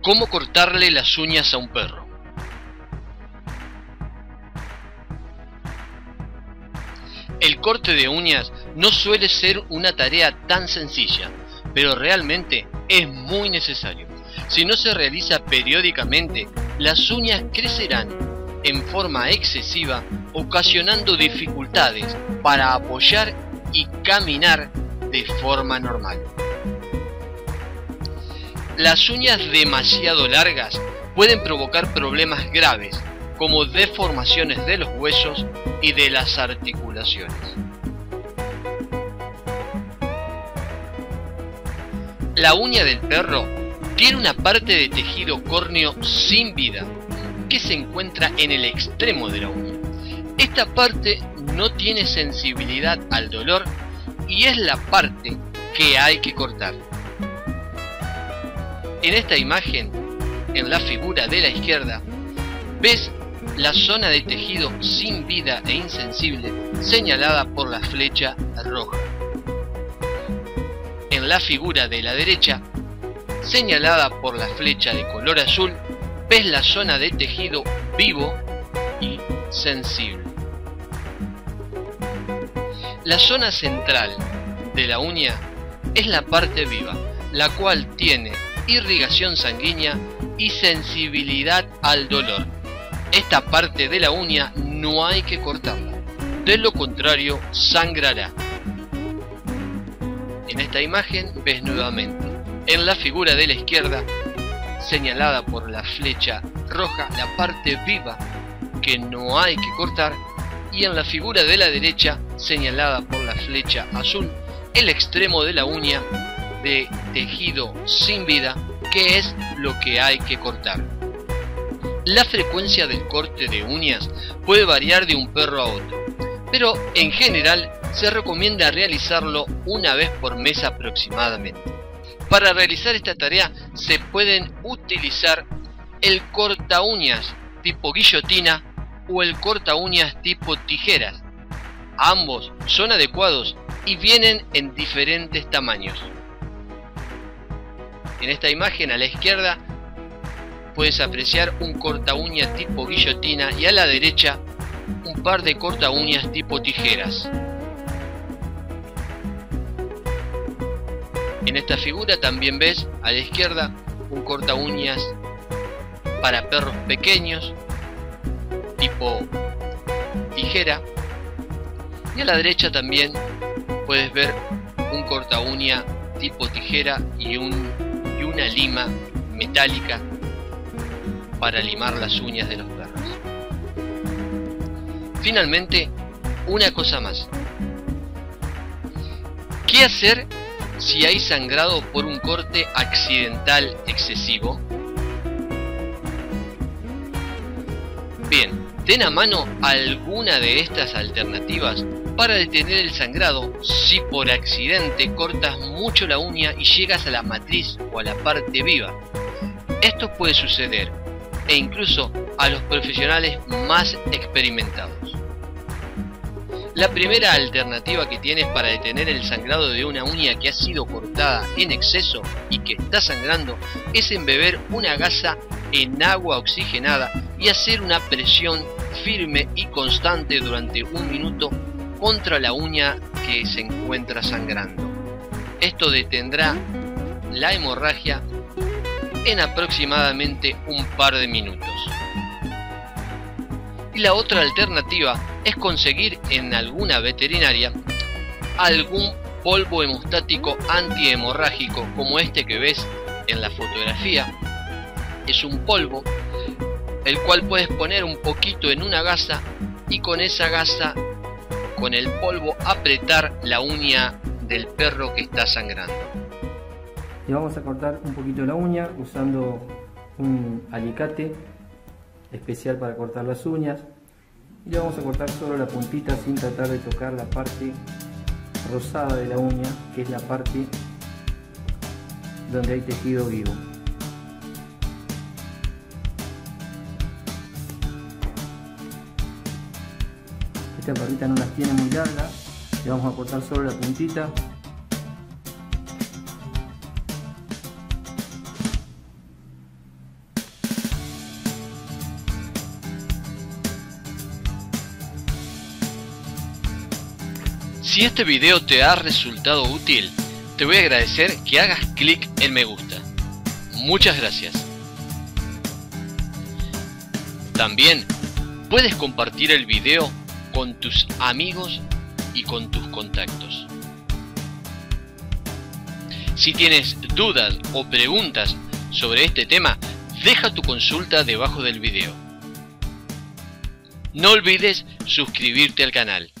¿Cómo cortarle las uñas a un perro? El corte de uñas no suele ser una tarea tan sencilla, pero realmente es muy necesario. Si no se realiza periódicamente, las uñas crecerán en forma excesiva, ocasionando dificultades para apoyar y caminar de forma normal. Las uñas demasiado largas pueden provocar problemas graves, como deformaciones de los huesos y de las articulaciones. La uña del perro tiene una parte de tejido córneo sin vida, que se encuentra en el extremo de la uña. Esta parte no tiene sensibilidad al dolor y es la parte que hay que cortar. En esta imagen, en la figura de la izquierda, ves la zona de tejido sin vida e insensible señalada por la flecha roja. En la figura de la derecha, señalada por la flecha de color azul, ves la zona de tejido vivo y sensible. La zona central de la uña es la parte viva, la cual tiene irrigación sanguínea y sensibilidad al dolor. Esta parte de la uña no hay que cortarla, de lo contrario sangrará. En esta imagen ves nuevamente, en la figura de la izquierda, señalada por la flecha roja, la parte viva que no hay que cortar, y en la figura de la derecha, señalada por la flecha azul, el extremo de la uña de tejido sin vida, que es lo que hay que cortar. La frecuencia del corte de uñas puede variar de un perro a otro, pero en general se recomienda realizarlo una vez por mes aproximadamente. Para realizar esta tarea se pueden utilizar el corta uñas tipo guillotina o el corta uñas tipo tijeras. Ambos son adecuados y vienen en diferentes tamaños. En esta imagen a la izquierda puedes apreciar un corta uña tipo guillotina y a la derecha un par de corta uñas tipo tijeras. En esta figura también ves a la izquierda un corta uñas para perros pequeños tipo tijera, y a la derecha también puedes ver un corta uña tipo tijera y una lima metálica para limar las uñas de los perros. Finalmente, una cosa más. ¿Qué hacer si hay sangrado por un corte accidental excesivo? Bien, ten a mano alguna de estas alternativas para detener el sangrado si por accidente cortas mucho la uña y llegas a la matriz o a la parte viva. Esto puede suceder, e incluso a los profesionales más experimentados. La primera alternativa que tienes para detener el sangrado de una uña que ha sido cortada en exceso y que está sangrando es embeber una gasa en agua oxigenada y hacer una presión firme y constante durante 1 minuto contra la uña que se encuentra sangrando. Esto detendrá la hemorragia en aproximadamente un par de minutos. Y la otra alternativa es conseguir en alguna veterinaria algún polvo hemostático antihemorrágico como este que ves en la fotografía. Es un polvo el cual puedes poner un poquito en una gasa y con esa gasa, con el polvo, apretar la uña del perro que está sangrando. Le vamos a cortar un poquito la uña usando un alicate especial para cortar las uñas, y le vamos a cortar solo la puntita sin tratar de tocar la parte rosada de la uña, que es la parte donde hay tejido vivo. Esta partita no las tiene muy largas, le vamos a cortar solo la puntita. Si este video te ha resultado útil, te voy a agradecer que hagas clic en me gusta. Muchas gracias. También puedes compartir el video con tus amigos y con tus contactos. Si tienes dudas o preguntas sobre este tema, deja tu consulta debajo del video. No olvides suscribirte al canal.